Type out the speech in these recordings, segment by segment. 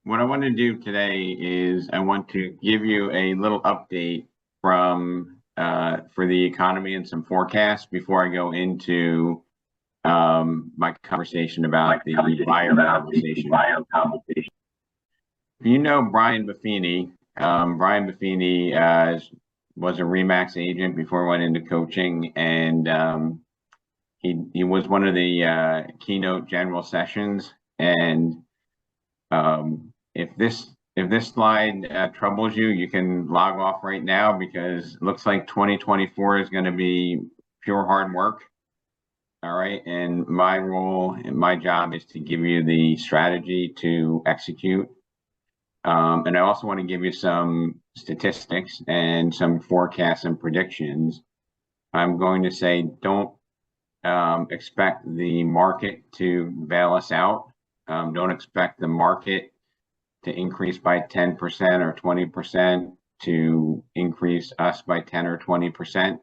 what I want to do today is I want to give you a little update from for the economy and some forecasts before I go into my conversation about the buyer conversation. You know Brian Buffini. Brian Buffini was a Remax agent before he went into coaching, and he was one of the keynote general sessions. And if this slide troubles you, you can log off right now because it looks like 2024 is going to be pure hard work. All right, and my role and my job is to give you the strategy to execute. And I also want to give you some statistics and some forecasts and predictions. I'm going to say don't expect the market to bail us out. Don't expect the market to increase by 10% or 20% to increase us by 10 or 20%,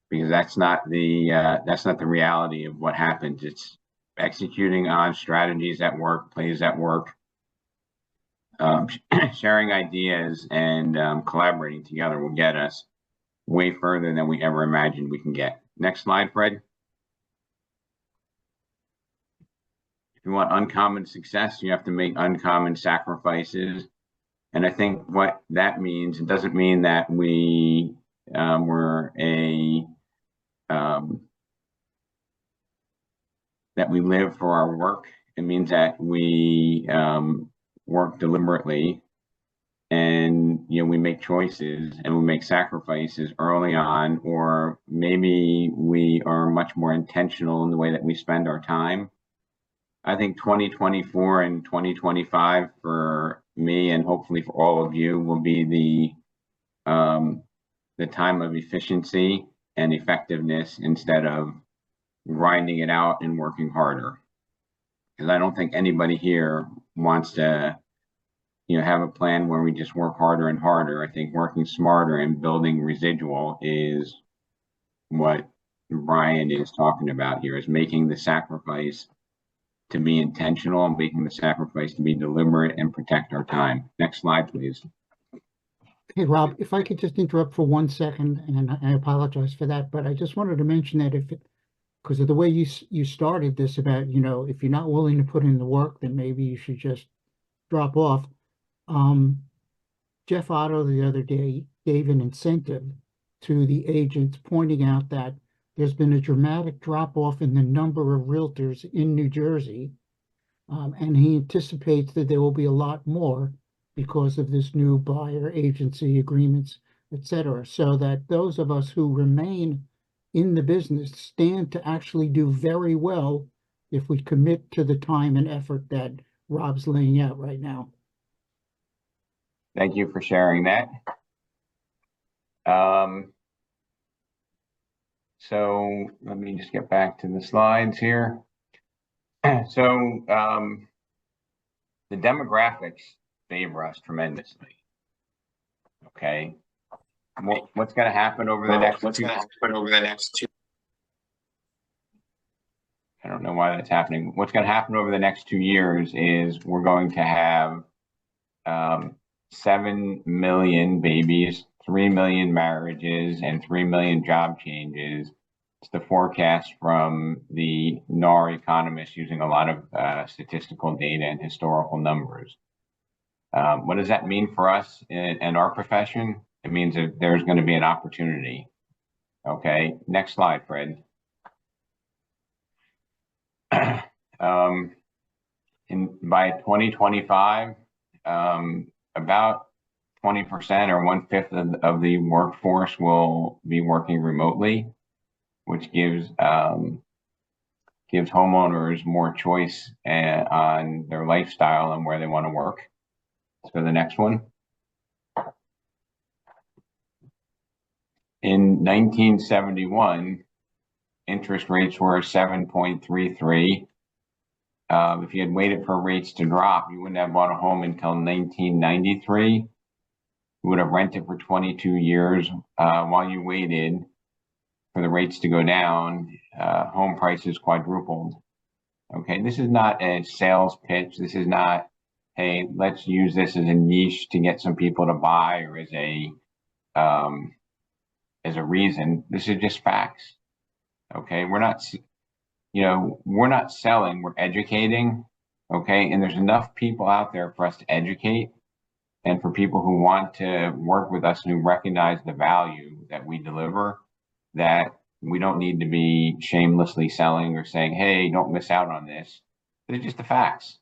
because that's not the reality of what happens. It's executing on strategies that work, plays that work, sharing ideas and collaborating together will get us way further than we ever imagined we can get. Next slide, Fred. If you want uncommon success, you have to make uncommon sacrifices. And I think what that means, it doesn't mean that we that we live for our work. It means that we work deliberately, and we make choices and we make sacrifices early on, or maybe we are much more intentional in the way that we spend our time. I think 2024 and 2025 for me, and hopefully for all of you, will be the time of efficiency and effectiveness instead of grinding it out and working harder. Because I don't think anybody here wants to, have a plan where we just work harder and harder. I think working smarter and building residual is what Brian is talking about here, is making the sacrifice to be intentional and making the sacrifice to be deliberate and protect our time. Next slide, please. Hey, Rob, if I could just interrupt for 1 second, and I apologize for that, but I just wanted to mention that because of the way you started this about, if you're not willing to put in the work, then maybe you should just drop off. Jeff Otto the other day gave an incentive to the agents, pointing out that there's been a dramatic drop-off in the number of realtors in New Jersey, and he anticipates that there will be a lot more because of this new buyer agency agreements, etc. So that those of us who remain in the business stand to actually do very well if we commit to the time and effort that Rob's laying out right now. Thank you for sharing that. So let me just get back to the slides here. So the demographics favor us tremendously. Okay, what's going to happen over the next? I don't know why that's happening. What's going to happen over the next 2 years is we're going to have 7 million babies, 3 million marriages, and 3 million job changes. It's the forecast from the NAR economists using a lot of statistical data and historical numbers. What does that mean for us in our profession? It means that there's going to be an opportunity. Okay, next slide, Fred. By 2025, about 20% or 1/5 of the workforce will be working remotely, which gives homeowners more choice on their lifestyle and where they want to work. Let's go to the next one. In 1971, interest rates were 7.33. If you had waited for rates to drop, you wouldn't have bought a home until 1993. You would have rented for 22 years while you waited for the rates to go down. Home prices quadrupled. Okay, this is not a sales pitch. This is not hey, let's use this as a niche to get some people to buy, or as a reason. This is just facts. Okay, we're not, we're not selling, we're educating. Okay, and there's enough people out there for us to educate, and for people who want to work with us and who recognize the value that we deliver, that we don't need to be shamelessly selling or saying, hey, don't miss out on this. It's just the facts.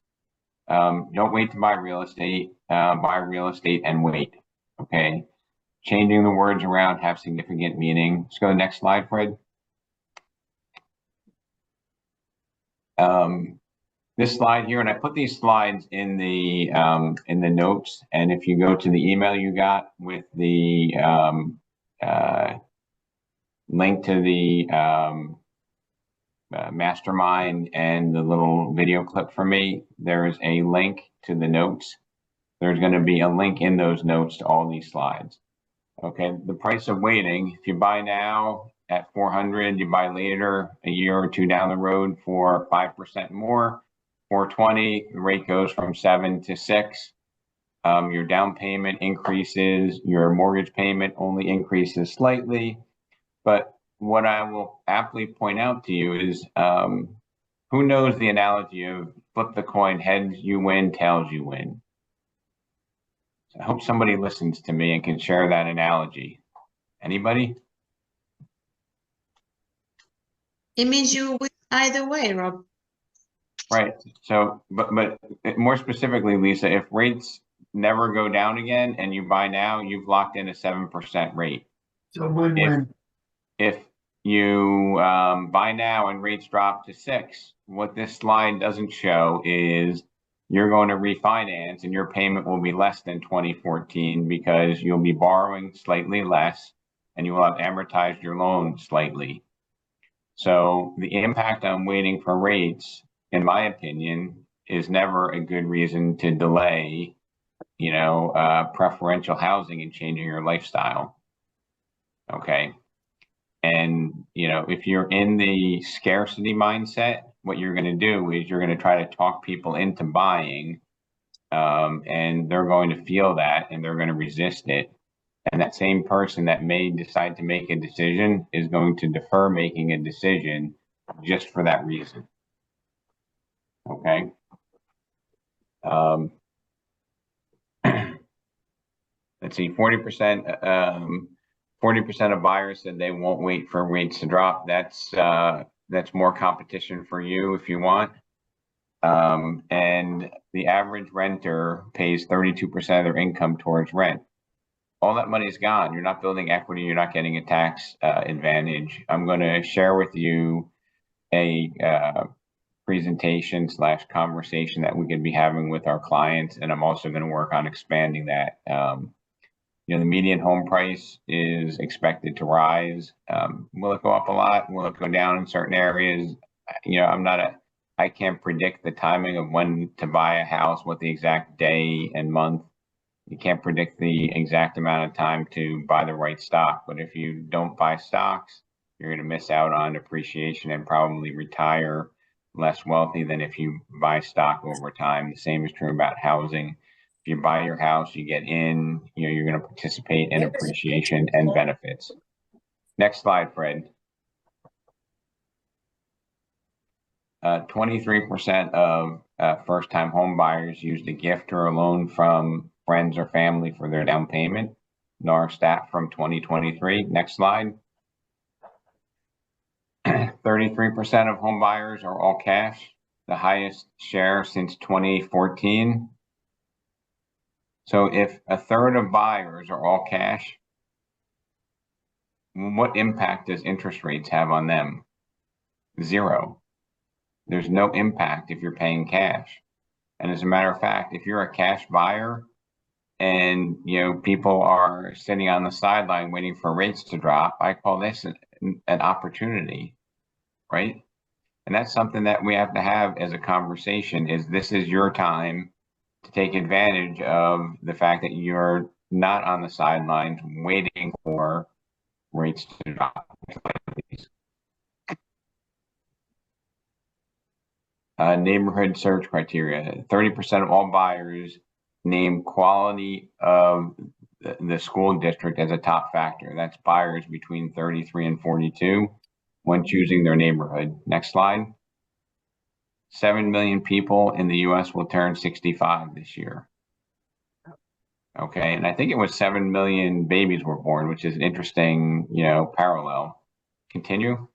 Don't wait to buy real estate, buy real estate and wait. Okay. Changing the words around have significant meaning. Let's go to the next slide, Fred. This slide here, and I put these slides in the notes. And if you go to the email you got with the link to the Mastermind and the little video clip for me, there is a link to the notes. There's going to be a link in those notes to all these slides. Okay, the price of waiting, if you buy now at 400, you buy later a year or two down the road for 5% more. 420, the rate goes from 7 to 6. Your down payment increases, your mortgage payment only increases slightly. But what I will aptly point out to you is, who knows the analogy of flip the coin, heads you win, tails you win? So I hope somebody listens to me and can share that analogy. Anybody? It means you win either way, Rob. Right. So, but more specifically, Lisa, if rates never go down again and you buy now, you've locked in a 7% rate. So win-win. If you buy now and rates drop to 6, what this slide doesn't show is you're going to refinance and your payment will be less than 2014 because you'll be borrowing slightly less and you will have amortized your loan slightly. So the impact on waiting for rates, in my opinion, is never a good reason to delay, preferential housing and changing your lifestyle. Okay. And, if you're in the scarcity mindset, what you're going to do is you're going to try to talk people into buying, and they're going to feel that and they're going to resist it. And that same person that may decide to make a decision is going to defer making a decision just for that reason. Okay. Let's see, 40%, 40% of buyers said they won't wait for rates to drop. That's more competition for you if you want. And the average renter pays 32% of their income towards rent. All that money is gone. You're not building equity. You're not getting a tax advantage. I'm going to share with you a presentation / conversation that we could be having with our clients. And I'm also going to work on expanding that. The median home price is expected to rise. Will it go up a lot? Will it go down in certain areas? I can't predict the timing of when to buy a house, what the exact day and month. You can't predict the exact amount of time to buy the right stock. But if you don't buy stocks, you're going to miss out on appreciation and probably retire less wealthy than if you buy stock over time. The same is true about housing. If you buy your house, you get in, you're going to participate in appreciation and benefits. Next slide, Fred. 23% of first-time home buyers used a gift or a loan from friends or family for their down payment. NAR stat from 2023. Next slide. 33% of home buyers are all cash, the highest share since 2014. So if a third of buyers are all cash, what impact does interest rates have on them? Zero. There's no impact if you're paying cash. And as a matter of fact, if you're a cash buyer and people are sitting on the sideline waiting for rates to drop, I call this an opportunity, right? And that's something that we have to have as a conversation, is this is your time to take advantage of the fact that you're not on the sidelines waiting for rates to drop. neighborhood search criteria. 30% of all buyers name quality of the school district as a top factor. That's buyers between 33 and 42 when choosing their neighborhood. Next slide. 7 million people in the US will turn 65 this year. Okay, and I think it was 7 million babies were born, which is an interesting, parallel. Continue.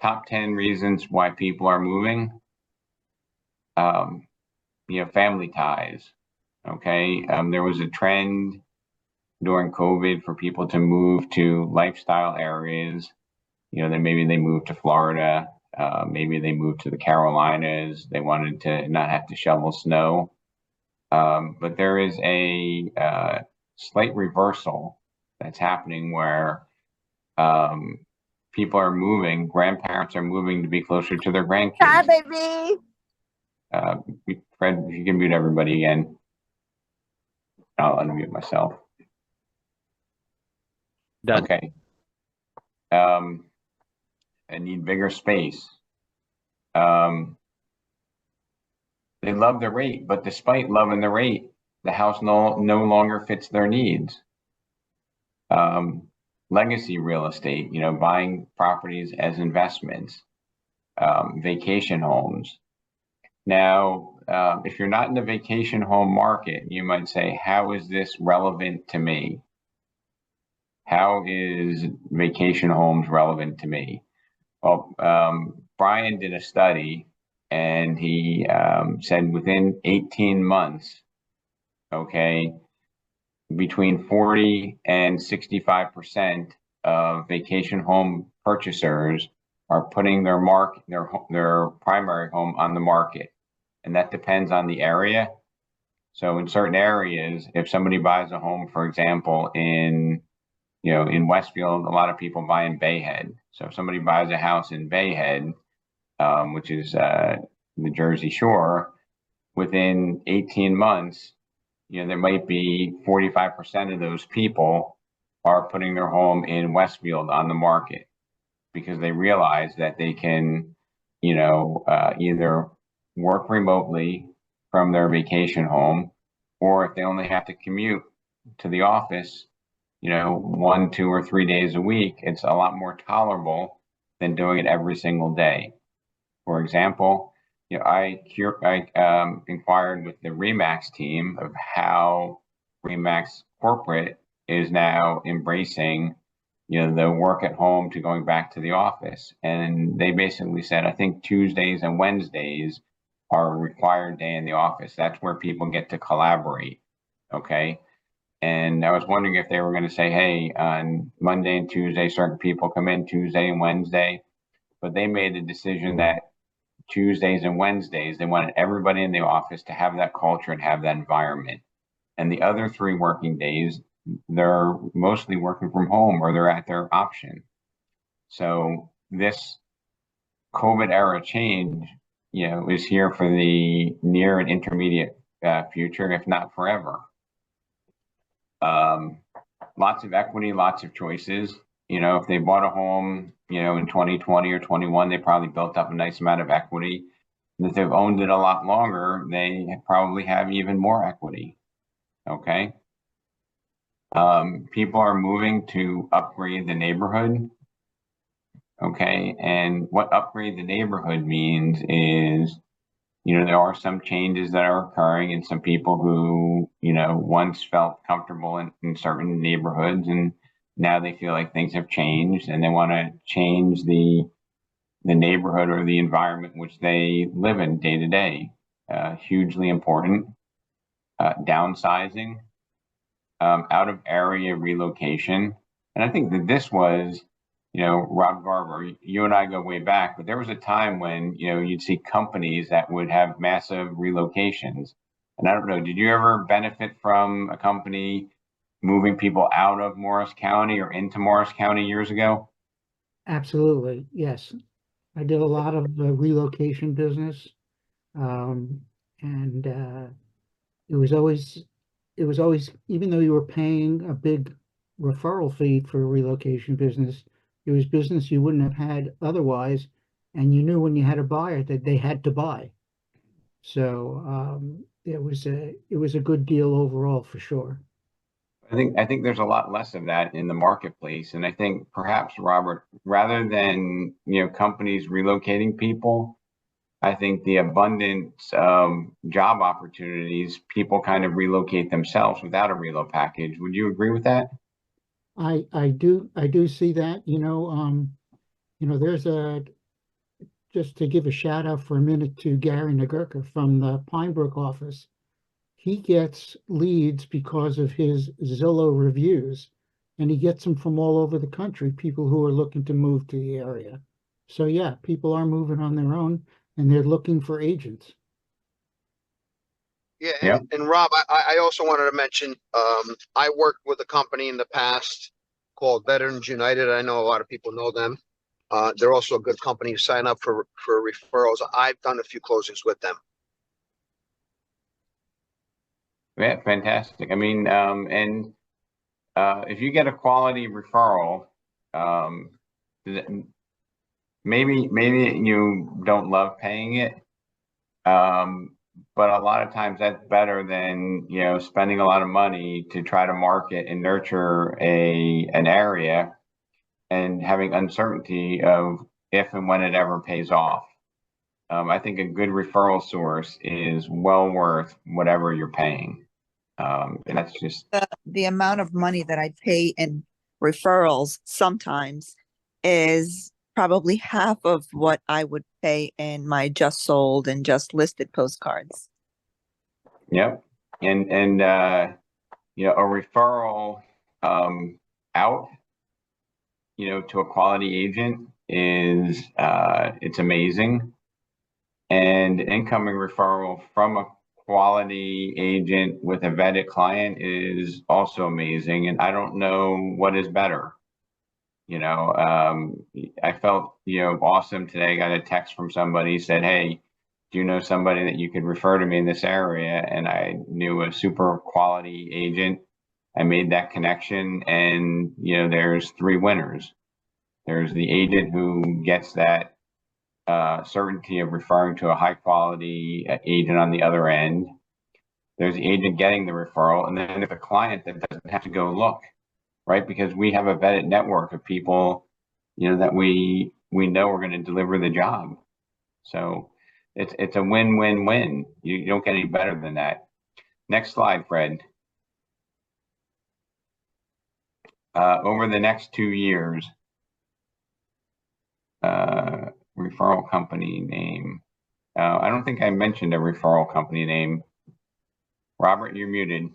Top 10 reasons why people are moving. Family ties. Okay, there was a trend during COVID for people to move to lifestyle areas. Then maybe they moved to Florida, maybe they moved to the Carolinas. They wanted to not have to shovel snow. But there is a slight reversal that's happening where people are moving, grandparents are moving to be closer to their grandkids. Hi, baby. Fred, if you can mute everybody again. I'll unmute myself. Done. Okay. I need bigger space. They love the rate, but despite loving the rate, the house no longer fits their needs. Legacy real estate, buying properties as investments, vacation homes. Now, if you're not in the vacation home market, you might say, how is this relevant to me? How is vacation homes relevant to me? Well, Brian did a study and he said within 18 months, okay, between 40 and 65% of vacation home purchasers are putting their primary home on the market. And that depends on the area. So in certain areas, if somebody buys a home, for example, in Westfield, a lot of people buy in Bayhead. So if somebody buys a house in Bayhead, which is the Jersey Shore, within 18 months, there might be 45% of those people are putting their home in Westfield on the market because they realize that they can, either work remotely from their vacation home, or if they only have to commute to the office, 1, 2, or 3 days a week, it's a lot more tolerable than doing it every single day. For example, I inquired with the RE/MAX team of how RE/MAX corporate is now embracing, the work at home to going back to the office. And they basically said, I think Tuesdays and Wednesdays are a required day in the office. That's where people get to collaborate. Okay. And I was wondering if they were going to say, hey, on Monday and Tuesday, certain people come in Tuesday and Wednesday, but they made a decision that Tuesdays and Wednesdays, they wanted everybody in the office to have that culture and have that environment. And the other 3 working days, they're mostly working from home or they're at their option. So this COVID era change, is here for the near and intermediate future, if not forever. Lots of equity, lots of choices. If they bought a home, in 2020 or 21, they probably built up a nice amount of equity. And if they've owned it a lot longer, they probably have even more equity. Okay. People are moving to upgrade the neighborhood. Okay. And what upgrade the neighborhood means is, there are some changes that are occurring in some people who, once felt comfortable in certain neighborhoods, and now they feel like things have changed and they want to change the neighborhood or the environment which they live in day to day. Hugely important. Downsizing, out of area relocation. And I think that this was, Rob Garber, you and I go way back, but there was a time when, you'd see companies that would have massive relocations. And I don't know, did you ever benefit from a company moving people out of Morris County or into Morris County years ago? Absolutely, yes. I did a lot of relocation business, and it was always, even though you were paying a big referral fee for a relocation business, it was business you wouldn't have had otherwise, and you knew when you had a buyer that they had to buy. So it was a good deal overall for sure. I think there's a lot less of that in the marketplace, and I think perhaps, Robert, rather than companies relocating people, I think the abundance of job opportunities, people kind of relocate themselves without a reload package. Would you agree with that? I do see that. There's just to give a shout out for a minute to Gary Nagurka from the Pinebrook office. He gets leads because of his Zillow reviews, and he gets them from all over the country, people who are looking to move to the area. So yeah, people are moving on their own, and they're looking for agents. Yeah, Yeah. and Rob, I also wanted to mention, I worked with a company in the past called Veterans United. I know a lot of people know them. They're also a good company to sign up for referrals. I've done a few closings with them. Yeah, fantastic. I mean, and if you get a quality referral, maybe you don't love paying it, but a lot of times that's better than spending a lot of money to try to market and nurture an area and having uncertainty of if and when it ever pays off. I think a good referral source is well worth whatever you're paying. And that's just the amount of money that I pay in referrals sometimes is probably half of what I would pay in my just sold and just listed postcards. Yep. And a referral out to a quality agent is it's amazing. And incoming referral from a quality agent with a vetted client is also amazing. And I don't know what is better. I felt awesome today. I got a text from somebody, said, "Hey, do you know somebody that you could refer to me in this area?" And I knew a super quality agent. I made that connection, and there's three winners. There's the agent who gets that certainty of referring to a high quality agent on the other end. There's the agent getting the referral, and then there's a client that doesn't have to go look, right? Because we have a vetted network of people, that we know are going to deliver the job. So it's a win-win-win. You don't get any better than that. Next slide, Fred. Over the next 2 years, referral company name. I don't think I mentioned a referral company name. Robert, you're muted.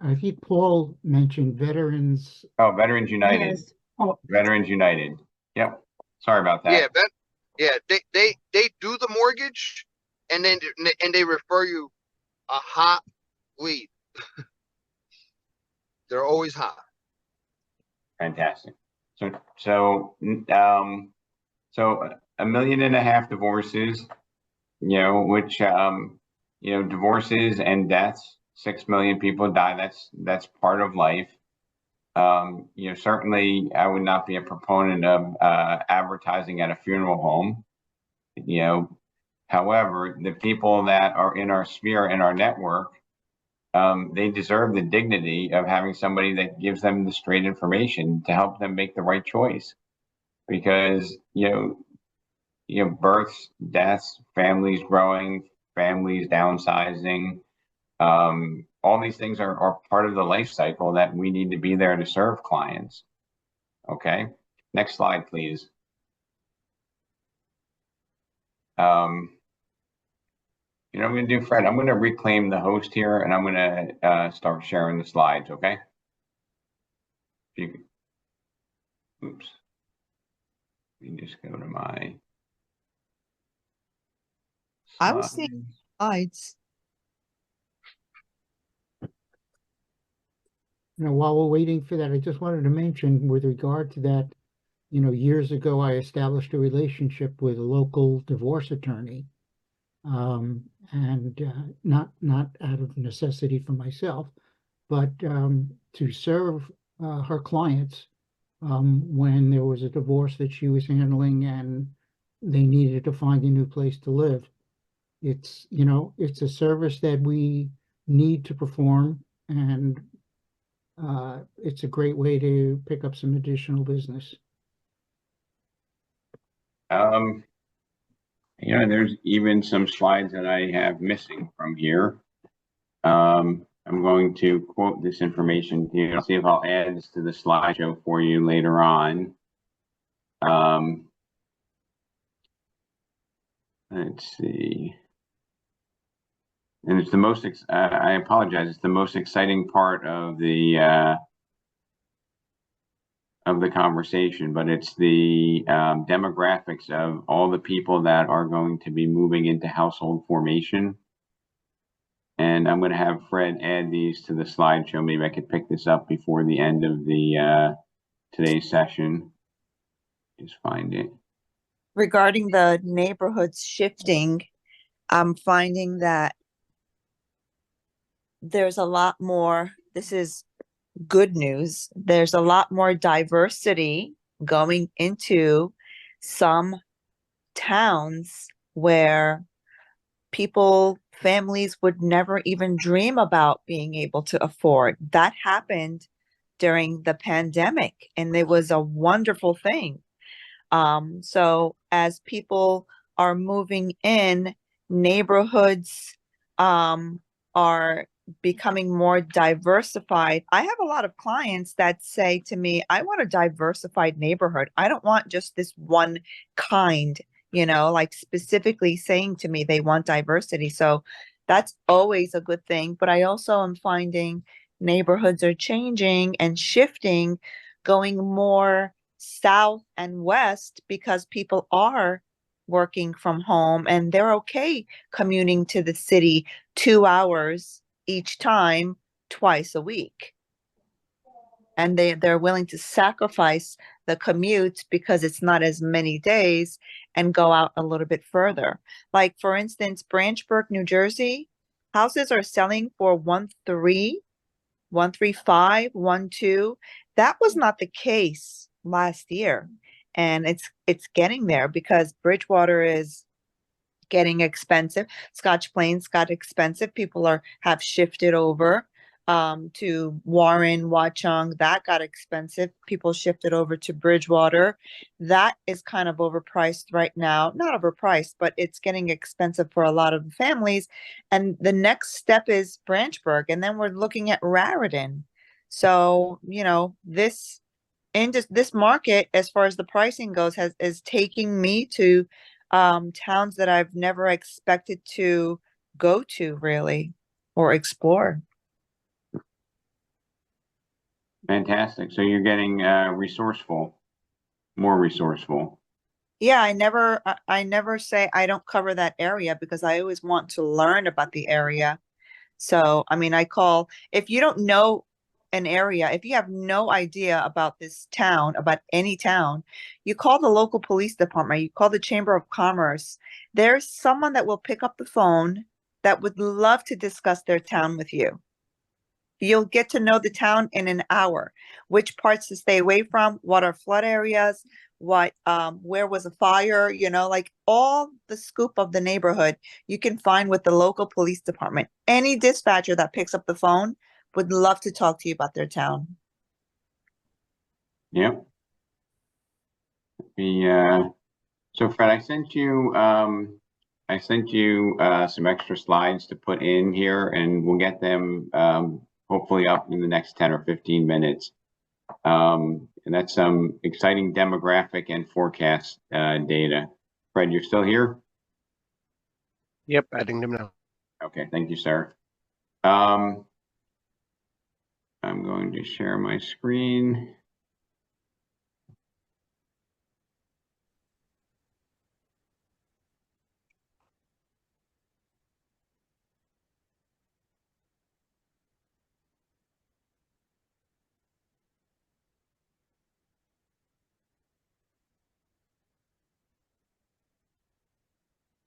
I think Paul mentioned Veterans. Oh, Veterans United. Yes. Oh, Veterans United. Yep. Sorry about that. Yeah, they do the mortgage, and then they refer you a hot lead. They're always hot. Fantastic. So 1.5 million divorces, which divorces and deaths, 6 million people die. That's part of life. Certainly I would not be a proponent of advertising at a funeral home. However, the people that are in our sphere, in our network, they deserve the dignity of having somebody that gives them the straight information to help them make the right choice. Because births, deaths, families growing, families downsizing, all these things are part of the life cycle that we need to be there to serve clients. Okay, next slide, please. I'm going to do, Fred, I'm going to reclaim the host here, and I'm going to start sharing the slides, okay? Oops. Let me just go to my I was seeing slides. While we're waiting for that, I just wanted to mention with regard to that, years ago, I established a relationship with a local divorce attorney. And not out of necessity for myself, but to serve her clients when there was a divorce that she was handling, and they needed to find a new place to live. It's, you know, it's a service that we need to perform, and it's a great way to pick up some additional business. You know, there's even some slides that I have missing from here. I'm going to quote this information to you. I'll see if I'll add this to the slideshow for you later on. Let's see. And it's the most, I apologize, it's the most exciting part of the conversation, but it's the demographics of all the people that are going to be moving into household formation. And I'm going to have Fred add these to the slideshow. Maybe I could pick this up before the end of the today's session. Just find it. Regarding the neighborhoods shifting, I'm finding that there's a lot more, this is good news, there's a lot more diversity going into some towns where families would never even dream about being able to afford. That happened during the pandemic, and it was a wonderful thing. So as people are moving in, neighborhoods are becoming more diversified. I have a lot of clients that say to me, I want a diversified neighborhood. I don't want just this one kind, you know, like specifically saying to me they want diversity. So that's always a good thing. But I also am finding neighborhoods are changing and shifting, going more south and west because people are working from home and they're okay commuting to the city 2 hours each time, twice a week. And they're willing to sacrifice the commute because it's not as many days and go out a little bit further. Like for instance, Branchburg, New Jersey, houses are selling for 1.3, 1.35, 1.2. That was not the case last year. And it's getting there because Bridgewater is getting expensive. Scotch Plains got expensive. People have shifted over to Warren, Watchung. That got expensive. People shifted over to Bridgewater. That is kind of overpriced right now. Not overpriced, but it's getting expensive for a lot of the families. And the next step is Branchburg, and then we're looking at Raritan. So, you know, this market, as far as the pricing goes, is taking me to towns that I've never expected to go to really or explore. Fantastic. So you're getting resourceful, more resourceful. Yeah, I never say I don't cover that area because I always want to learn about the area. So, I mean, if you don't know an area, if you have no idea about this town, about any town, you call the local police department, you call the Chamber of Commerce. There's someone that will pick up the phone that would love to discuss their town with you. You'll get to know the town in an hour, which parts to stay away from, what are flood areas, where was a fire, you know, like all the scoop of the neighborhood you can find with the local police department. Any dispatcher that picks up the phone would love to talk to you about their town. Yep. So Fred, I sent you some extra slides to put in here, and we'll get them hopefully up in the next 10 or 15 minutes. And that's some exciting demographic and forecast data. Fred, you're still here? Yep, adding them now. Okay, thank you, sir. I'm going to share my screen.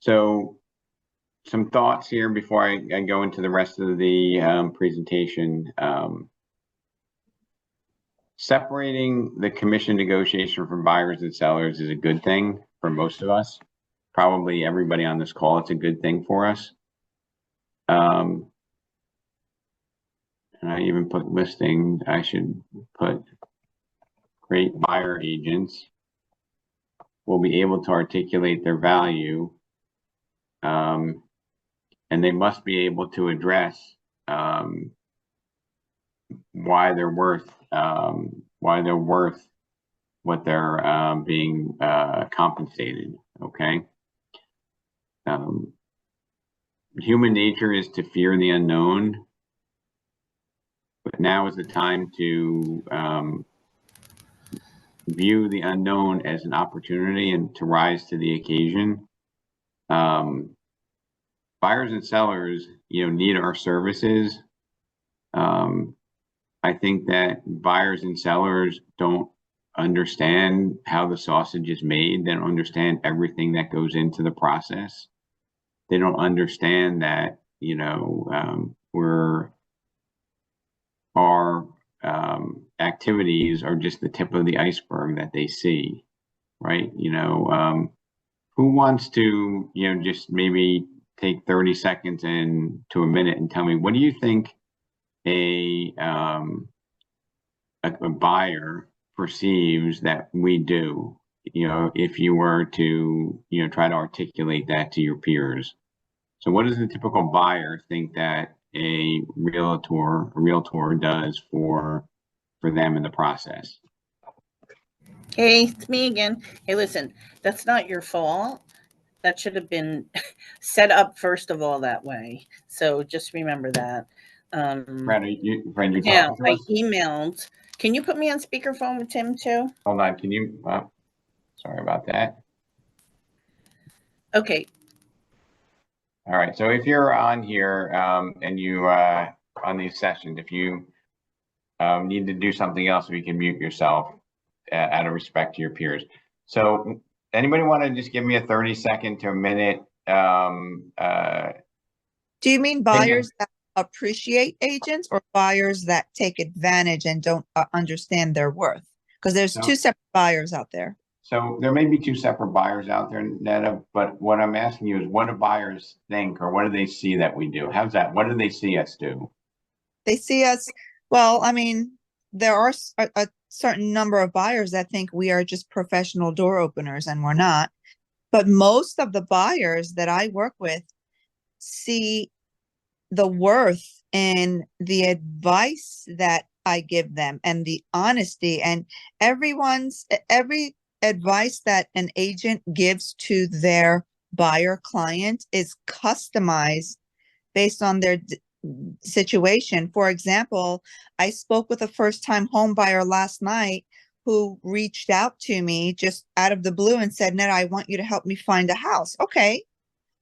So some thoughts here before I go into the rest of the presentation. Separating the commission negotiation from buyers and sellers is a good thing for most of us. probably everybody on this call, it's a good thing for us. And I even put listing, I should put great buyer agents will be able to articulate their value. And they must be able to address why they're worth what they're being compensated. Okay. Human nature is to fear the unknown, but now is the time to view the unknown as an opportunity and to rise to the occasion. Buyers and sellers, need our services. I think that buyers and sellers don't understand how the sausage is made. They don't understand everything that goes into the process. They don't understand that, our activities are just the tip of the iceberg that they see, right? Who wants to, just maybe take 30 seconds to a minute and tell me, what do you think a buyer perceives that we do, if you were to, try to articulate that to your peers? So what does the typical buyer think that a realtor does for them in the process? Hey, it's me again. Hey, listen, that's not your fault. That should have been set up first of all that way. So just remember that. Brad, you Yeah, talking to I us? emailed. Can you put me on speakerphone with Tim too? Hold on, can you, sorry about that. Okay. All right, so if you're on here and you on these sessions, if you need to do something else, we can mute yourself out of respect to your peers. So anybody want to just give me a 30-second to a minute? Do you mean buyers that appreciate agents or buyers that take advantage and don't understand their worth? Because there's two separate buyers out there. So there may be two separate buyers out there, Netta, but what I'm asking you is, what do buyers think, or what do they see that we do? How's that? What do they see us do? They see us, well, I mean, there are a certain number of buyers that think we are just professional door openers, and we're not. But most of the buyers that I work with see the worth in the advice that I give them and the honesty, and every advice that an agent gives to their buyer client is customized based on their situation. For example, I spoke with a first-time home buyer last night who reached out to me just out of the blue and said, Ned, I want you to help me find a house. Okay,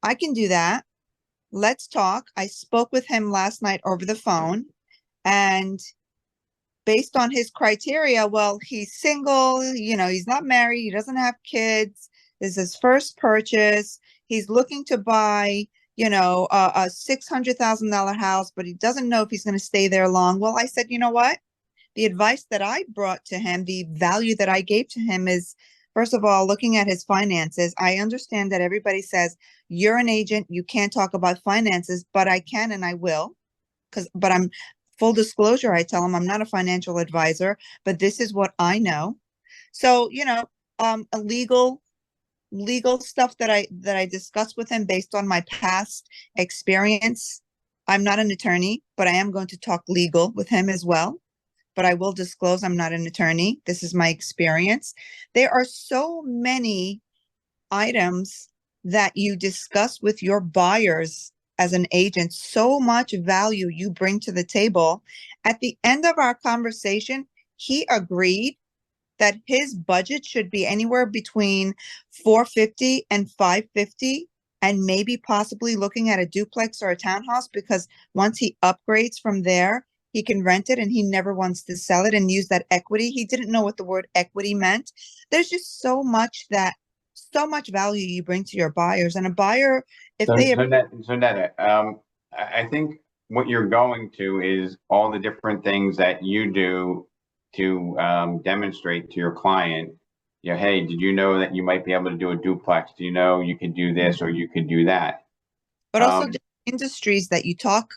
I can do that. Let's talk. I spoke with him last night over the phone, and based on his criteria, well, he's single, he's not married, he doesn't have kids, this is his first purchase, he's looking to buy, a $600,000 house, but he doesn't know if he's going to stay there long. Well, I said, you know what? The advice that I brought to him, the value that I gave to him is, first of all, looking at his finances. I understand that everybody says, you're an agent, you can't talk about finances, but I can and I will. But I'm full disclosure, I tell him I'm not a financial advisor, but this is what I know. So, a legal stuff that I discuss with him based on my past experience. I'm not an attorney, but I am going to talk legal with him as well. But I will disclose I'm not an attorney. This is my experience. There are so many items that you discuss with your buyers as an agent, so much value you bring to the table. At the end of our conversation, he agreed that his budget should be anywhere between $450 and $550, and maybe possibly looking at a duplex or a townhouse, because once he upgrades from there, he can rent it and he never wants to sell it and use that equity. He didn't know what the word equity meant. There's just so much value you bring to your buyers, and a buyer, if Netta, I think what you're going to is all the different things that you do to demonstrate to your client, you know, hey, did you know that you might be able to do a duplex? Do you know you could do this or you could do that? But also Um, industries that you talk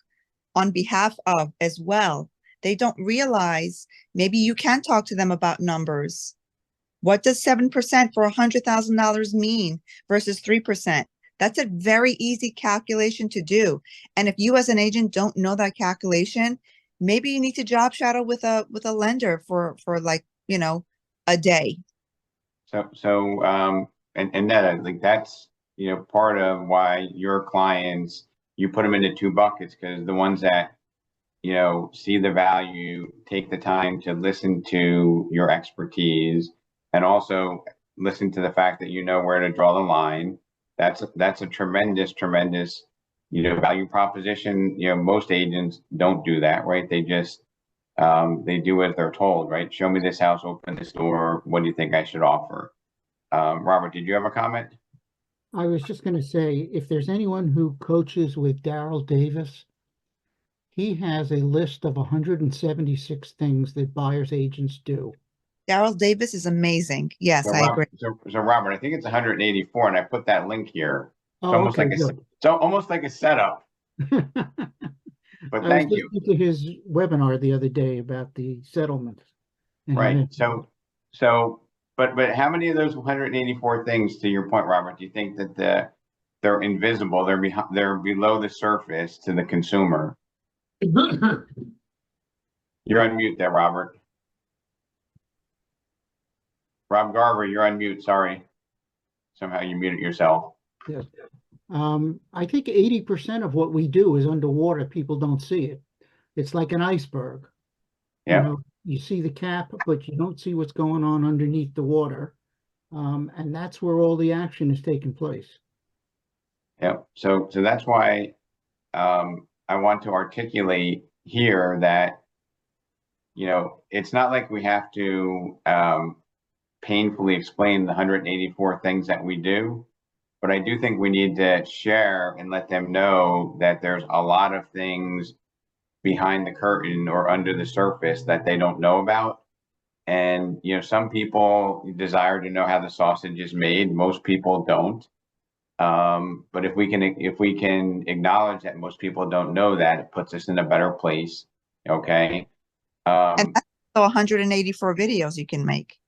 on behalf of as well. They don't realize maybe you can talk to them about numbers. What does 7% for $100,000 mean versus 3%? That's a very easy calculation to do. And if you as an agent don't know that calculation, maybe you need to job shadow with a lender for like, you know, a day. And that, I think that's, you know, part of why your clients, you put them into two buckets, because the ones that, you know, see the value, take the time to listen to your expertise, and also listen to the fact that you know where to draw the line. That's a tremendous, you know, value proposition. You know, most agents don't do that, right? They just, they do as they're told, right? Show me this house, open this door. What do you think I should offer? Robert, did you have a comment? I was just going to say, if there's anyone who coaches with Daryl Davis, he has a list of 176 things that buyer's agents do. Daryl Davis is amazing. Yes, So, I agree. so Robert, I think it's 184, and I put that link here. It's Oh, almost okay, like good. it's almost like a setup. But I was thank you. listening to his webinar the other day about the settlement. and he Right. mentioned But how many of those 184 things, to your point, Robert, do you think that they're invisible? They're below the surface to the consumer. it. You're on mute there, Robert. Rob Garver, you're on mute. Sorry. Somehow you muted yourself. Yes. I think 80% of what we do is underwater. People don't see it. It's like an iceberg. You Yeah. know, you see the cap, but you don't see what's going on underneath the water. And that's where all the action is taking place. Yep. So that's why I want to articulate here that, you know, it's not like we have to painfully explain the 184 things that we do, but I do think we need to share and let them know that there's a lot of things behind the curtain or under the surface that they don't know about. And, you know, some people desire to know how the sausage is made. Most people don't. But if we can acknowledge that most people don't know that, it puts us in a better place. Okay. And that's also 184 videos you can make.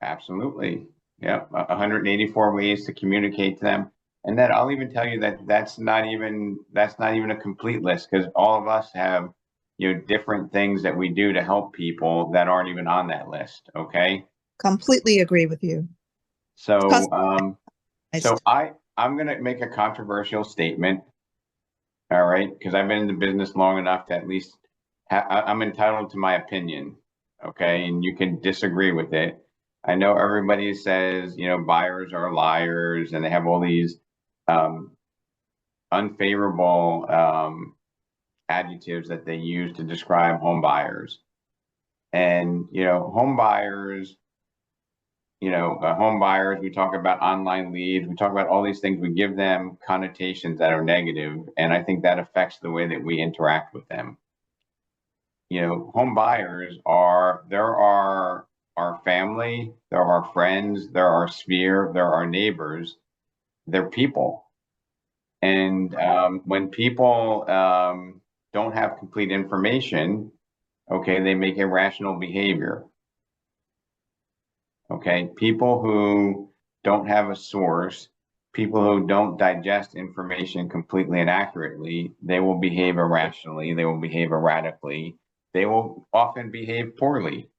Absolutely. Yeah. 184 ways to communicate to them. And then I'll even tell you that that's not even a complete list, because all of us have, you know, different things that we do to help people that aren't even on that list. Okay. Completely agree with you. So, Customized. I'm going to make a controversial statement. All right. Because I've been in the business long enough to at least I'm entitled to my opinion. Okay. And you can disagree with it. I know everybody says, you know, buyers are liars and they have all these unfavorable adjectives that they use to describe home buyers. And, you know, home buyers, we talk about online leads, we talk about all these things, we give them connotations that are negative, and I think that affects the way that we interact with them. You know, home buyers there are our family, there are friends, there are sphere, there are neighbors, they're people. And when people don't have complete information, okay, they make irrational behavior. Okay, people who don't have a source, people who don't digest information completely and accurately, they will behave irrationally, they will behave erratically, they will often behave poorly.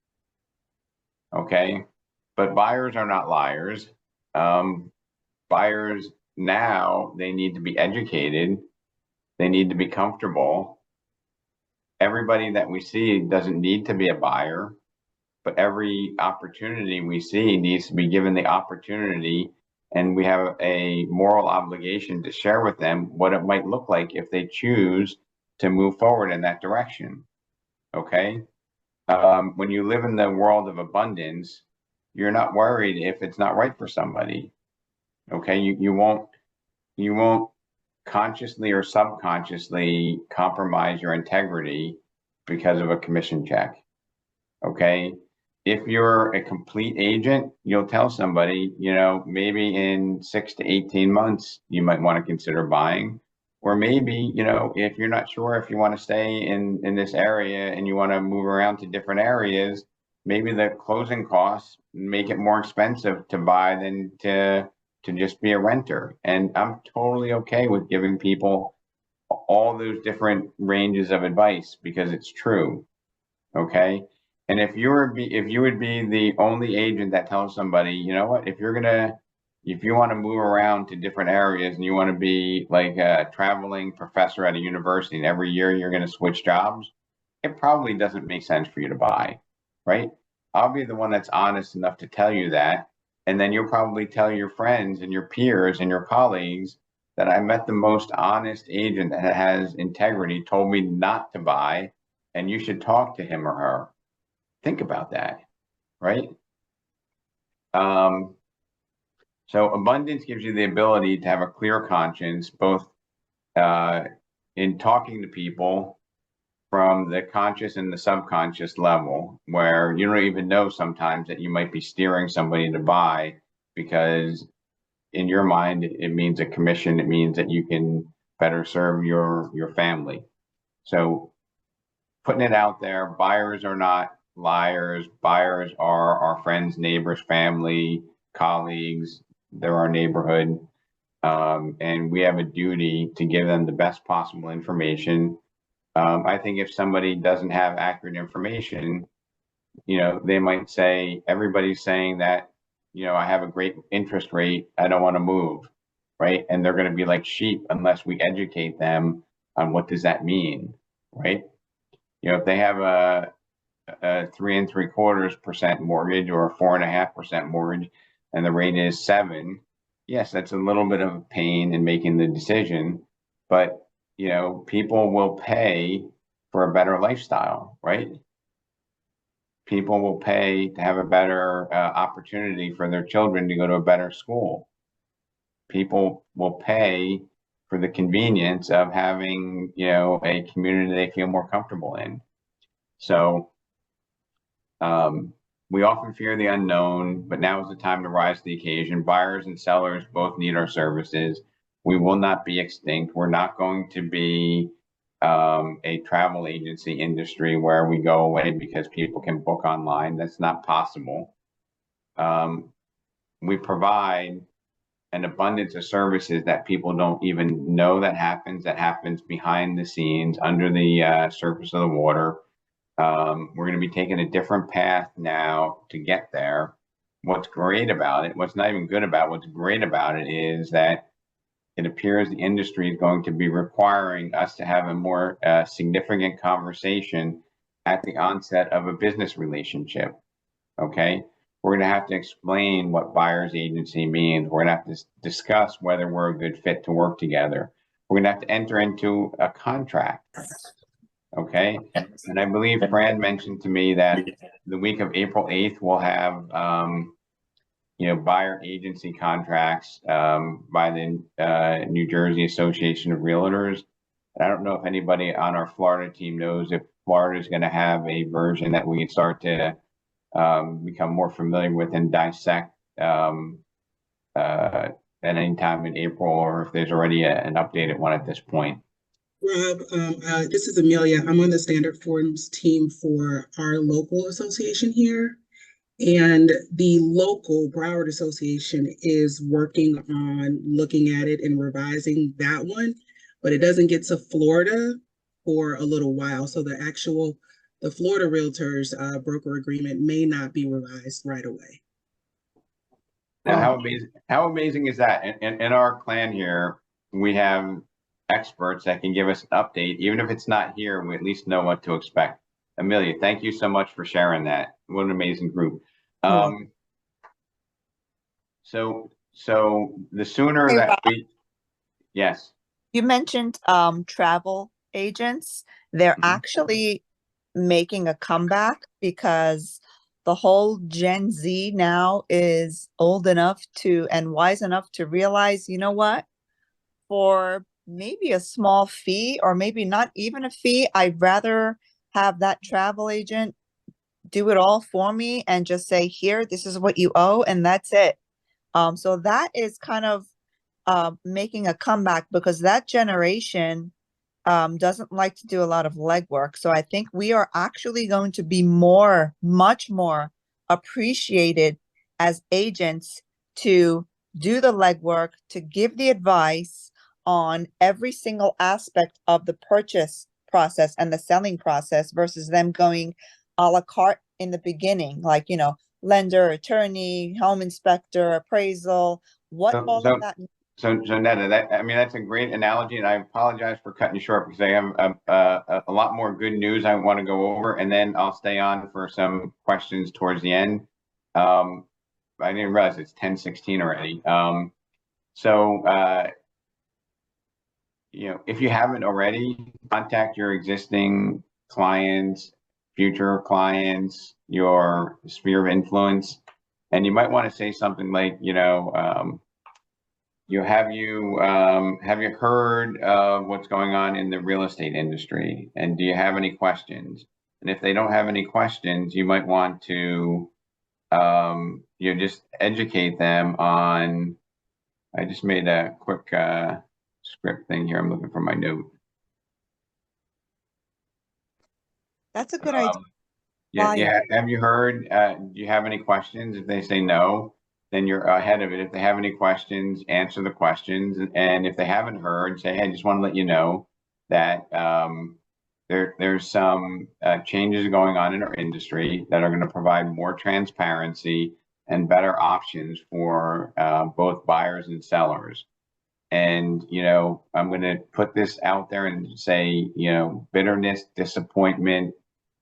Okay, but buyers are not liars. Buyers now, they need to be educated, they need to be comfortable. Everybody that we see doesn't need to be a buyer, but every opportunity we see needs to be given the opportunity, and we have a moral obligation to share with them what it might look like if they choose to move forward in that direction. Okay. When you live in the world of abundance, you're not worried if it's not right for somebody. Okay. You won't consciously or subconsciously compromise your integrity because of a commission check. Okay. if you're a complete agent, you'll tell somebody, maybe in 6 to 18 months, you might want to consider buying. Or maybe, if you're not sure if you want to stay in this area and you want to move around to different areas, maybe the closing costs make it more expensive to buy than to just be a renter. And I'm totally okay with giving people all those different ranges of advice because it's true. Okay. And if you would be the only agent that tells somebody, you know what, if you want to move around to different areas and you want to be like a traveling professor at a university and every year you're going to switch jobs, it probably doesn't make sense for you to buy, right? I'll be the one that's honest enough to tell you that. And then you'll probably tell your friends and your peers and your colleagues that I met the most honest agent that has integrity, told me not to buy, and you should talk to him or her. Think about that, right? So abundance gives you the ability to have a clear conscience, both in talking to people from the conscious and the subconscious level, where you don't even know sometimes that you might be steering somebody to buy because in your mind, it means a commission. It means that you can better serve your family. So putting it out there, buyers are not liars. Buyers are our friends, neighbors, family, colleagues. They're our neighborhood. And we have a duty to give them the best possible information. I think if somebody doesn't have accurate information, they might say, everybody's saying that, I have a great interest rate. I don't want to move, right? And they're going to be like sheep unless we educate them on what does that mean, right? If they have a 3 3/4% mortgage or a 4.5% mortgage, and the rate is 7, yes, that's a little bit of a pain in making the decision, but people will pay for a better lifestyle, right? People will pay to have a better opportunity for their children to go to a better school. People will pay for the convenience of having, a community they feel more comfortable in. So we often fear the unknown, but now is the time to rise to the occasion. Buyers and sellers both need our services. We will not be extinct. We're not going to be a travel agency industry where we go away because people can book online. That's not possible. We provide an abundance of services that people don't even know that happens behind the scenes, under the surface of the water. We're going to be taking a different path now to get there. What's great about it, what's not even good about, what's great about it is that it appears the industry is going to be requiring us to have a more significant conversation at the onset of a business relationship. Okay. We're going to have to explain what buyer's agency means. We're going to have to discuss whether we're a good fit to work together. We're going to have to enter into a contract. Okay. And I believe Fran mentioned to me that the week of April 8th, we'll have, buyer agency contracts by the New Jersey Association of Realtors. I don't know if anybody on our Florida team knows if Florida is going to have a version that we can start to become more familiar with and dissect at any time in April, or if there's already an updated one at this point. Rob, this is Amelia. I'm on the Standard Forms team for our local association here. And the local Broward Association is working on looking at it and revising that one, but it doesn't get to Florida for a little while. So the Florida Realtors broker agreement may not be revised right away. Now, how amazing is that? In our clan here, we have experts that can give us an update. Even if it's not here, we at least know what to expect. Amelia, thank you so much for sharing that. What an amazing group. So the sooner Hey, that Rob. yes. You mentioned travel agents. They're actually making a comeback because the whole Gen Z now is old enough to and wise enough to realize, you know what, for maybe a small fee or maybe not even a fee, I'd rather have that travel agent do it all for me and just say, here, this is what you owe, and that's it. So that is kind of making a comeback, because that generation doesn't like to do a lot of legwork. So I think we are actually going to be much more appreciated as agents to do the legwork, to give the advice on every single aspect of the purchase process and the selling process, versus them going a la carte in the beginning, like, lender, attorney, home inspector, appraisal, what So- all so- of that. So Netta, that's a great analogy, and I apologize for cutting you short because I have a lot more good news I want to go over, and then I'll stay on for some questions towards the end. I didn't realize it's 10:16 already. If you haven't already, contact your existing clients, future clients, your sphere of influence, and you might want to say something like, have you heard of what's going on in the real estate industry? And do you have any questions? And if they don't have any questions, you might want to, just educate them on, I just made a quick script thing here. I'm looking for my note. That's a good idea. Yeah. Have you heard, do you have any questions? If they say no, then you're ahead of it. If they have any questions, answer the questions. And if they haven't heard, say, hey, I just want to let you know that there's some changes going on in our industry that are going to provide more transparency and better options for both buyers and sellers. And, I'm going to put this out there and say, bitterness, disappointment,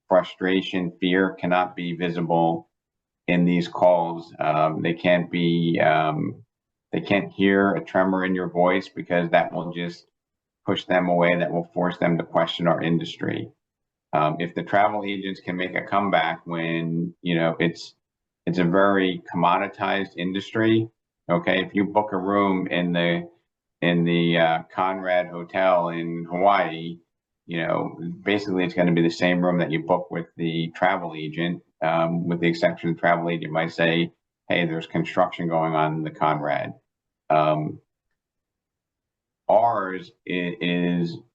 frustration, fear cannot be visible in these calls. They can't hear a tremor in your voice, because that will just push them away. That will force them to question our industry. If the travel agents can make a comeback when, it's a very commoditized industry. Okay. If you book a room in the Conrad Hotel in Hawaii, basically it's going to be the same room that you book with the travel agent, with the exception the travel agent might say, hey, there's construction going on in the Conrad. Our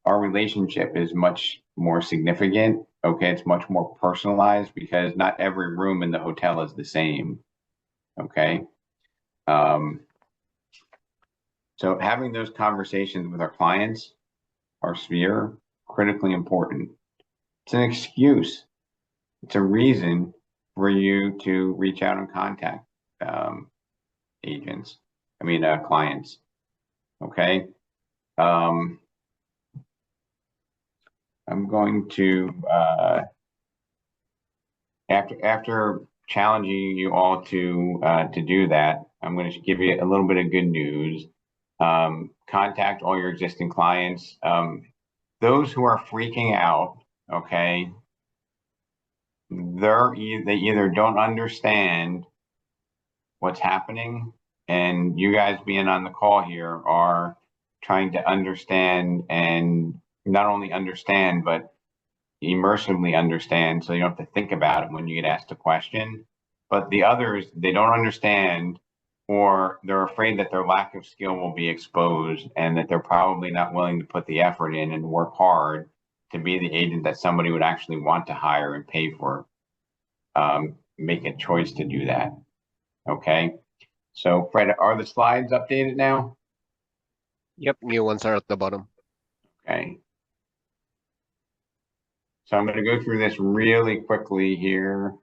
relationship is much more significant. Okay. It's much more personalized, because not every room in the hotel is the same. Okay. So having those conversations with our clients, our sphere, critically important. It's an excuse. It's a reason for you to reach out and contact clients. Okay. I'm going to after challenging you all to do that, I'm going to give you a little bit of good news. Contact all your existing clients. Those who are freaking out, okay, they either don't understand what's happening, and you guys being on the call here are trying to understand, and not only understand, but immersively understand, so you don't have to think about it when you get asked a question. But the others, they don't understand, or they're afraid that their lack of skill will be exposed, and that they're probably not willing to put the effort in and work hard to be the agent that somebody would actually want to hire and pay for. Make a choice to do that. Okay. So Fred, are the slides updated now? Yep, new ones are at the bottom. Okay. So I'm going to go through this really quickly here.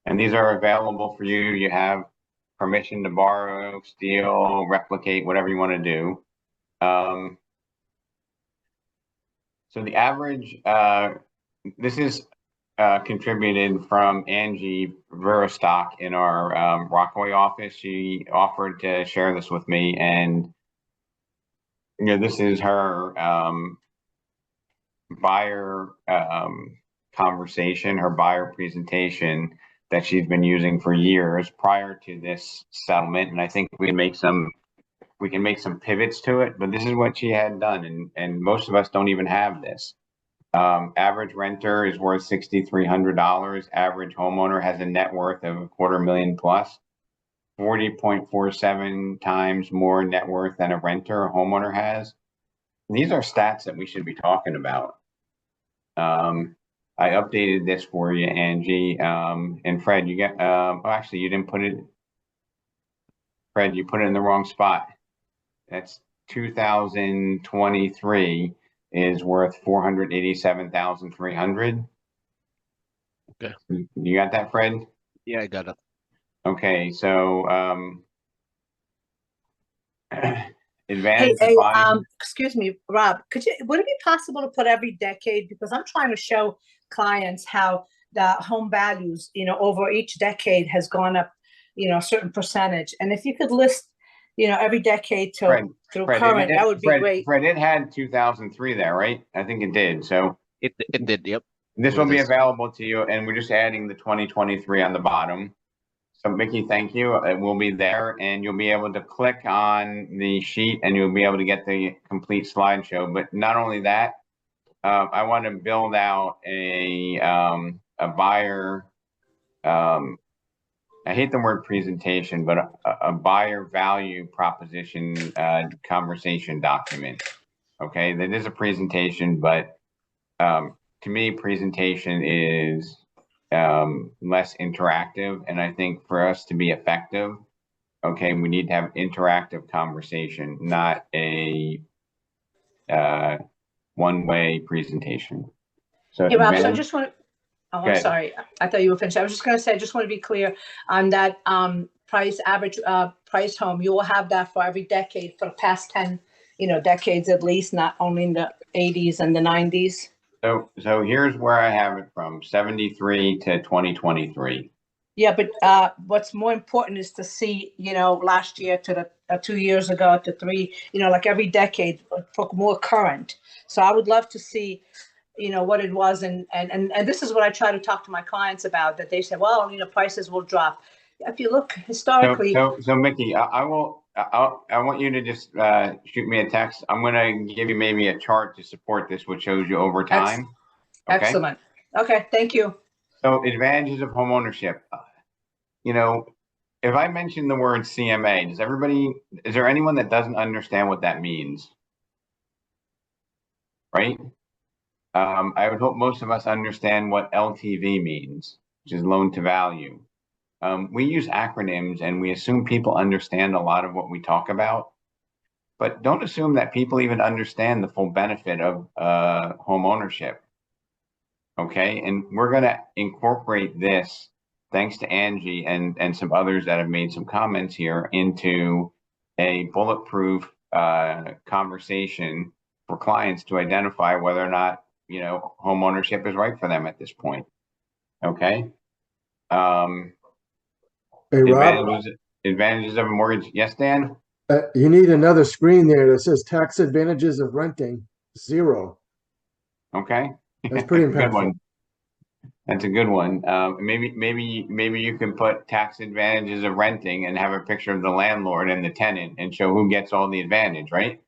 And these are available for you. You have permission to borrow, steal, replicate, whatever you want to do. So the average, this is contributed from Angie Verostock in our Rockaway office. She offered to share this with me, and this is her buyer conversation, her buyer presentation that she's been using for years prior to this settlement. And I think we can make some pivots to it, but this is what she had done. And most of us don't even have this. Average renter is worth $6,300. Average homeowner has a net worth of $250,000 plus. 40.47 times more net worth than a renter or homeowner has. These are stats that we should be talking about. I updated this for you, Angie. And Fred, you get, oh, actually, you didn't put it. Fred, you put it in the wrong spot. That's 2023 is worth 487,300. Okay. You got that, Fred? Yeah, I got it. Okay, so Hey, advantage hey, of buying. excuse me, Rob, would it be possible to put every decade? Because I'm trying to show clients how the home values, over each decade has gone up, a certain percentage. And if you could list, every decade through current, that would be great. Fred, it had 2003 there, right? I think it did. So It did, yep. this will be available to you, and we're just adding the 2023 on the bottom. So Mickey, thank you. It will be there, and you'll be able to click on the sheet and you'll be able to get the complete slideshow. But not only that, I want to build out a buyer, I hate the word presentation, but a buyer value proposition conversation document. Okay, that is a presentation, but to me, presentation is less interactive. And I think for us to be effective, okay, we need to have interactive conversation, not a one-way presentation. So, Yeah, Rob, so I just want to, oh, Okay. I'm sorry. I thought you were finished. I was just going to say, I just want to be clear on that average price home. You will have that for every decade for the past 10, decades at least, not only in the 80s and the 90s. So here's where I have it from 73 to 2023. Yeah, but what's more important is to see, last year to the 2 years ago to 3, like every decade for more current. So I would love to see, what it was. And this is what I try to talk to my clients about, that they say, well, prices will drop. If you look historically. So Mickey, I want you to just shoot me a text. I'm going to give you maybe a chart to support this, which shows you over time. Okay? Excellent. Okay, thank you. So advantages of home ownership. If I mention the word CMA, is there anyone that doesn't understand what that means? Right? I would hope most of us understand what LTV means, which is loan to value. We use acronyms and we assume people understand a lot of what we talk about, but don't assume that people even understand the full benefit of home ownership. Okay, and we're going to incorporate this, thanks to Angie and some others that have made some comments here, into a bulletproof conversation for clients to identify whether or not, home ownership is right for them at this point. Okay. Hey, Rob, advantages of a mortgage. Yes, Dan? you need another screen there that says tax advantages of renting, 0. Okay. That's pretty Good impactful. one. That's a good one. Maybe you can put tax advantages of renting and have a picture of the landlord and the tenant and show who gets all the advantage, right?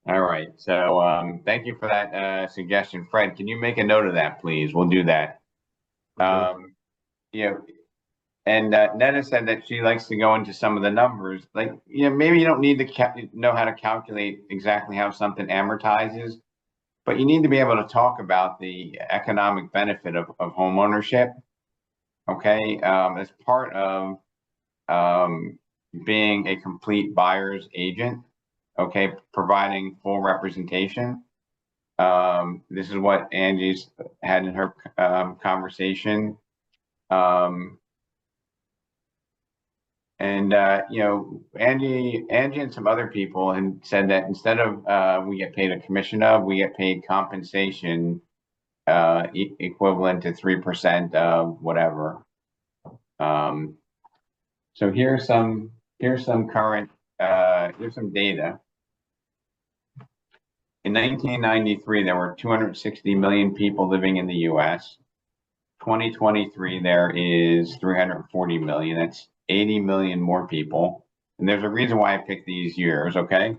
All right. So thank you for that suggestion. Fred, can you make a note of that, please? We'll do that. And Netta said that she likes to go into some of the numbers. Like, maybe you don't need to know how to calculate exactly how something amortizes, but you need to be able to talk about the economic benefit of home ownership. Okay, as part of being a complete buyer's agent. Okay, providing full representation. This is what Angie's had in her conversation. Angie and some other people had said that instead of we get paid a commission of, we get paid compensation equivalent to 3% of whatever. So here's some current here's some data. In 1993, there were 260 million people living in the U.S. 2023, there is 340 million. That's 80 million more people. And there's a reason why I picked these years, okay?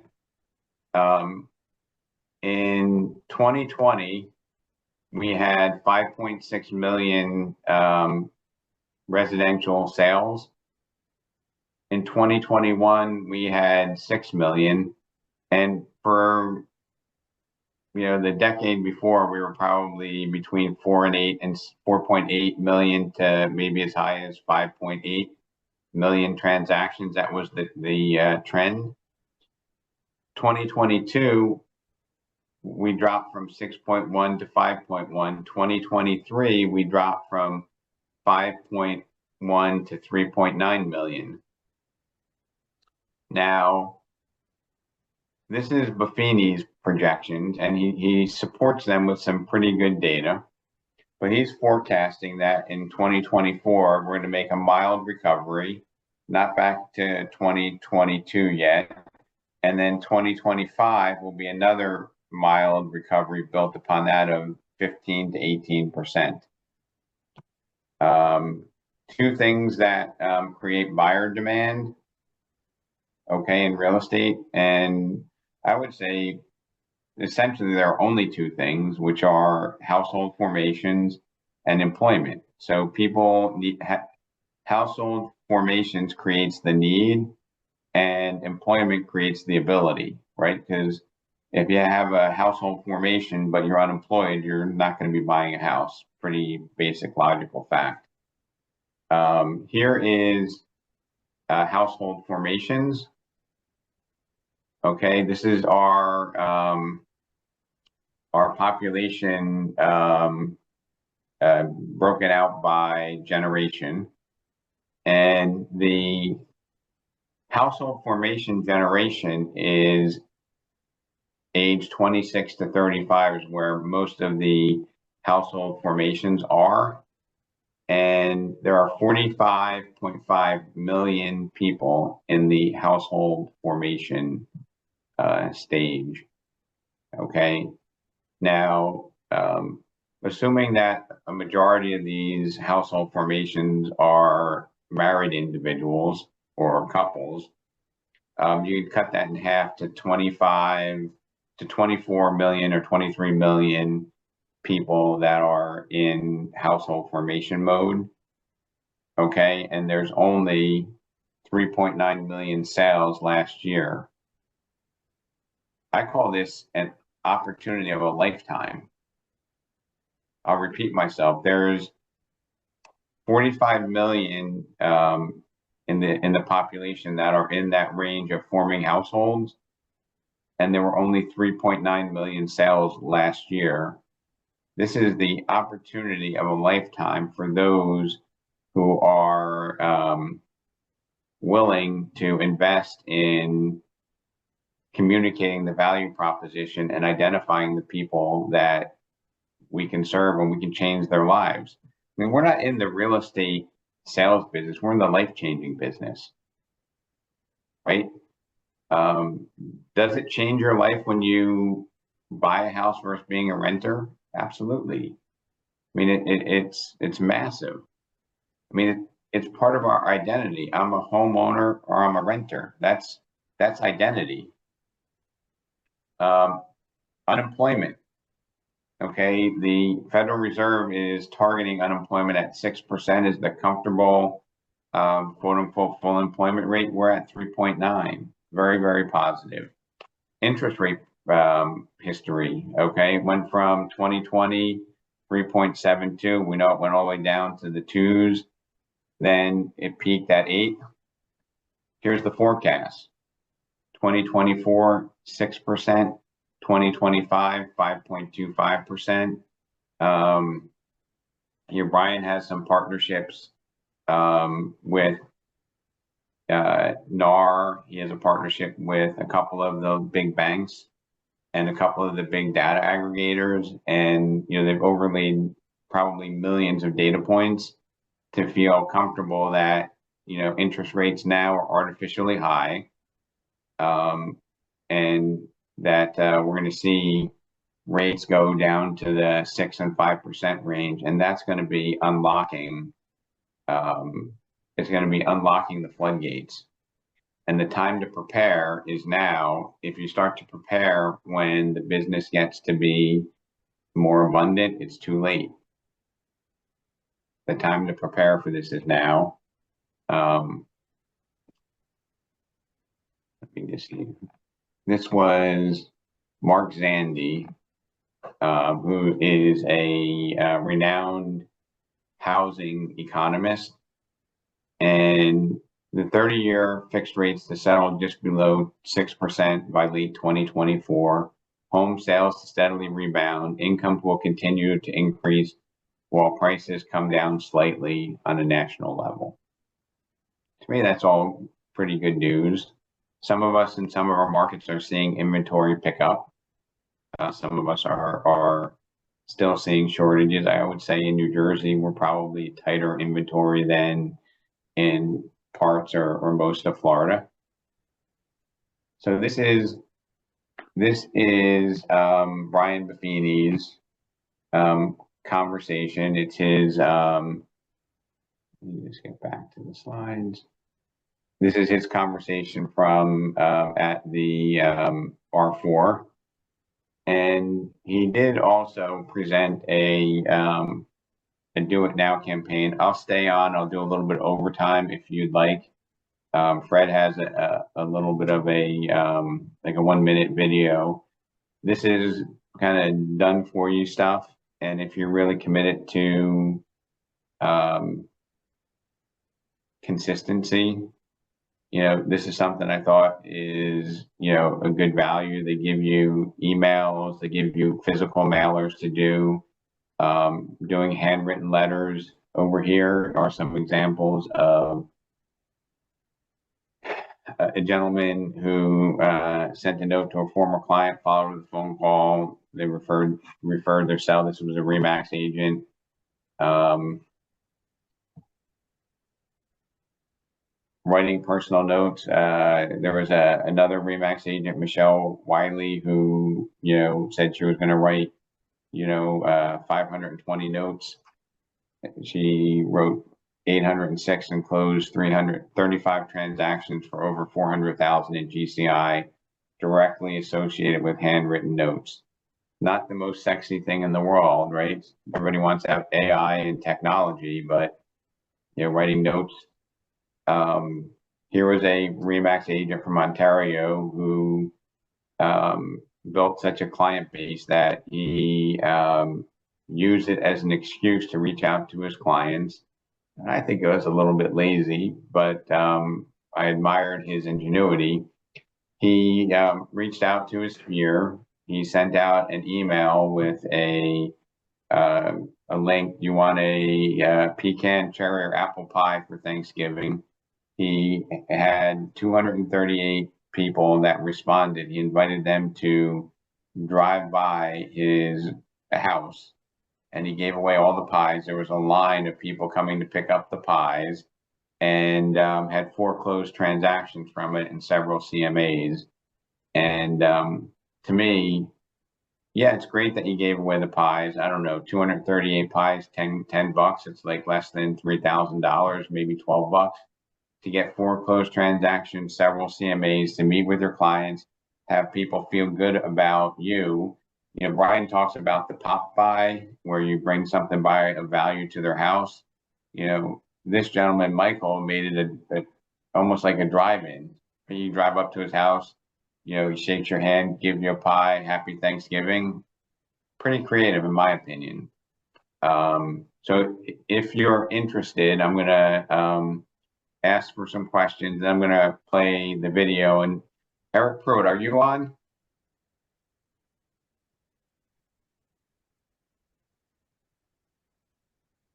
in 2020, we had 5.6 million residential sales. In 2021, we had 6 million. And for, the decade before, we were probably between 4.8 million to maybe as high as 5.8 million transactions. That was the trend. 2022, we dropped from 6.1 to 5.1. 2023, we dropped from 5.1 to 3.9 million. Now, this is Buffini's projections, and he supports them with some pretty good data. But he's forecasting that in 2024, we're going to make a mild recovery, not back to 2022 yet. And then 2025 will be another mild recovery built upon that of 15 to 18%. Two things that create buyer demand, in real estate. And I would say essentially there are only two things, which are household formations and employment. So people need household formations creates the need, and employment creates the ability, right? Because if you have a household formation but you're unemployed, you're not going to be buying a house. Pretty basic logical fact. Here is household formations. Okay, this is our population broken out by generation, and the household formation generation is age 26 to 35 is where most of the household formations are. And there are 45.5 million people in the household formation stage. Okay. Now, assuming that a majority of these household formations are married individuals or couples, you'd cut that in half to 25 to 24 million or 23 million people that are in household formation mode. Okay, and there's only 3.9 million sales last year. I call this an opportunity of a lifetime. I'll repeat myself. There's 45 million in the population that are in that range of forming households, and there were only 3.9 million sales last year. This is the opportunity of a lifetime for those who are willing to invest in communicating the value proposition and identifying the people that we can serve and we can change their lives. I mean, we're not in the real estate sales business. We're in the life-changing business, right? Does it change your life when you buy a house versus being a renter? Absolutely. I mean, it's massive. I mean, it's part of our identity. I'm a homeowner or I'm a renter. That's identity. Unemployment. Okay, the Federal Reserve is targeting unemployment at 6% as the comfortable, quote unquote, full employment rate. We're at 3.9. Very, very positive. Interest rate history. Okay, went from 2020 3.72. We know it went all the way down to the 2s. Then it peaked at 8. Here's the forecast. 2024, 6%. 2025, 5.25%. Here, Brian has some partnerships with NAR. He has a partnership with a couple of the big banks and a couple of the big data aggregators. And, they've overlaid probably millions of data points to feel comfortable that, interest rates now are artificially high. And that we're going to see rates go down to the 6 and 5% range, and that's going to be unlocking. It's going to be unlocking the floodgates. And the time to prepare is now. If you start to prepare when the business gets to be more abundant, it's too late. The time to prepare for this is now. Let me just see. This was Mark Zandi, who is a renowned housing economist. And the 30-year fixed rates to settle just below 6% by late 2024. Home sales to steadily rebound. Incomes will continue to increase while prices come down slightly on a national level. To me, that's all pretty good news. Some of us in some of our markets are seeing inventory pick up. Some of us are still seeing shortages. I would say in New Jersey, we're probably tighter inventory than in parts or most of Florida. So this is Brian Buffini's conversation. It's his, let me just get back to the slides. This is his conversation from at the R4. And he did also present a Do It Now campaign. I'll stay on. I'll do a little bit of overtime if you'd like. Fred has a little bit of a like a 1-minute video. This is kind of done for you stuff. And if you're really committed to consistency, this is something I thought is, a good value. They give you emails, they give you physical mailers to do. Doing handwritten letters over here are some examples of a gentleman who sent a note to a former client, followed with a phone call. They referred their sale. This was a RE/MAX agent. Writing personal notes. There was another RE/MAX agent, Michelle Wiley, who said she was going to write 520 notes. She wrote 806 and closed 335 transactions for over 400,000 in GCI, directly associated with handwritten notes. Not the most sexy thing in the world, right? Everybody wants to have AI and technology, but writing notes. Here was a RE/MAX agent from Ontario who built such a client base that he used it as an excuse to reach out to his clients. And I think it was a little bit lazy, but I admired his ingenuity. He reached out to his peer. He sent out an email with a link. You want a pecan, cherry, or apple pie for Thanksgiving? He had 238 people that responded. He invited them to drive by his house, and he gave away all the pies. There was a line of people coming to pick up the pies, and had foreclosed transactions from it and several CMAs. And to me, yeah, it's great that you gave away the pies. I don't know, 238 pies, 10 bucks. It's like less than $3,000, maybe 12 bucks. To get foreclosed transactions, several CMAs, to meet with your clients, have people feel good about you. Brian talks about the pop buy, where you bring something by of value to their house. This gentleman, Michael, made it almost like a drive-in. You drive up to his house, he shakes your hand, gives you a pie, happy Thanksgiving. Pretty creative, in my opinion. So if you're interested, I'm going to ask for some questions, and I'm going to play the video. And Eric Pruitt, are you on?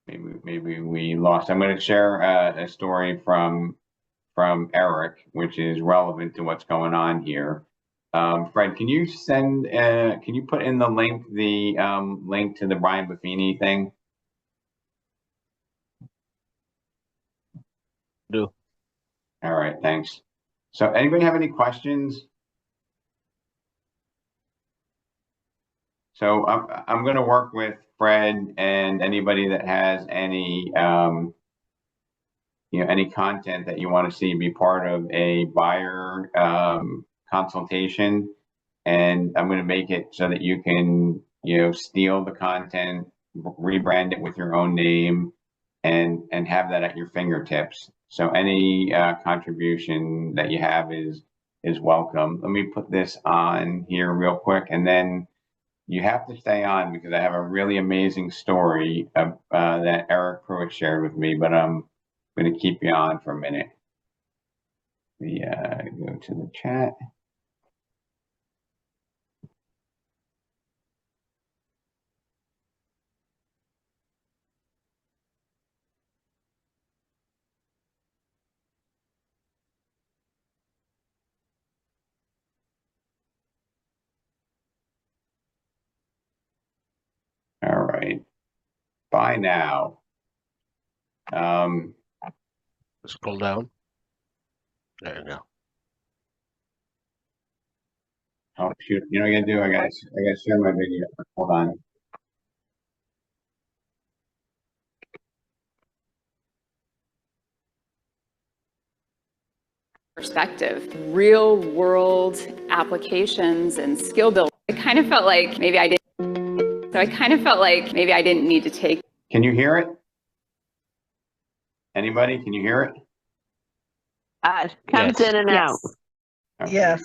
Maybe we lost. I'm going to share a story from Eric, which is relevant to what's going on here. Fred, can you put in the link to the Brian Buffini thing? Do. All right, thanks. So anybody have any questions? So I'm going to work with Fred and anybody that has any any content that you want to see be part of a buyer consultation. And I'm going to make it so that you can, steal the content, rebrand it with your own name, and have that at your fingertips. So any contribution that you have is welcome. Let me put this on here real quick, and then you have to stay on because I have a really amazing story that Eric Pruitt shared with me, but I'm going to keep you on for a minute. We go to the chat. All right. Bye now. Scroll down. There you go. Oh shoot! You know what I'm gonna do? I gotta share my video. Hold on. Perspective, real world applications and skill building. I kind of felt like maybe I didn't need to take. Can you hear it? Anybody? Can you hear it? Comes in and out. Okay. Yes.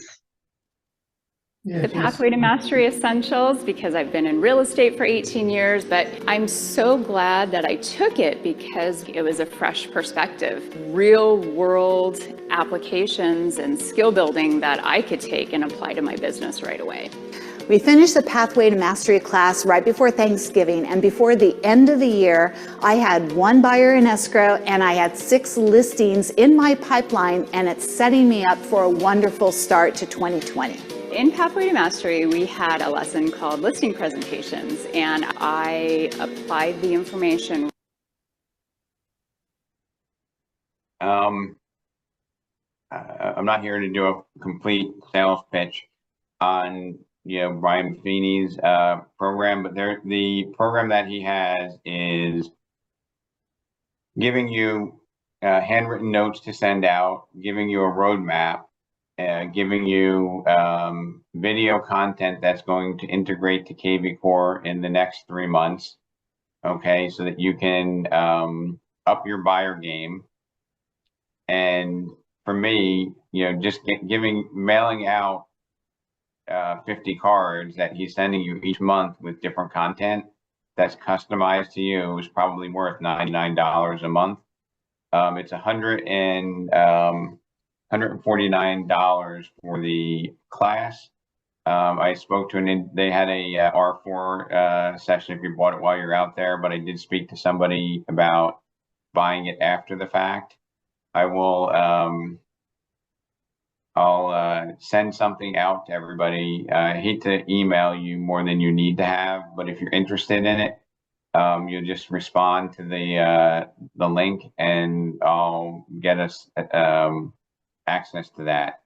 The Pathway to Mastery Essentials because I've been in real estate for 18 years, but I'm so glad that I took it because it was a fresh perspective, real world applications and skill building that I could take and apply to my business right away. We finished the Pathway to Mastery class right before Thanksgiving, and before the end of the year, I had 1 buyer in escrow and I had 6 listings in my pipeline, and it's setting me up for a wonderful start to 2020. In Pathway to Mastery, we had a lesson called listing presentations, and I applied the information. I'm not here to do a complete sales pitch on Brian Buffini's program, but the program that he has is giving you handwritten notes to send out, giving you a roadmap, giving you video content that's going to integrate to KV Core in the next 3 months. Okay, so that you can up your buyer game. And for me, just mailing out 50 cards that he's sending you each month with different content that's customized to you is probably worth $99 a month. It's $149 for the class. I spoke to they had a R4 session if you bought it while you're out there, but I did speak to somebody about buying it after the fact. I will I'll send something out to everybody. I hate to email you more than you need to have, but if you're interested in it, you'll just respond to the link and I'll get us access to that.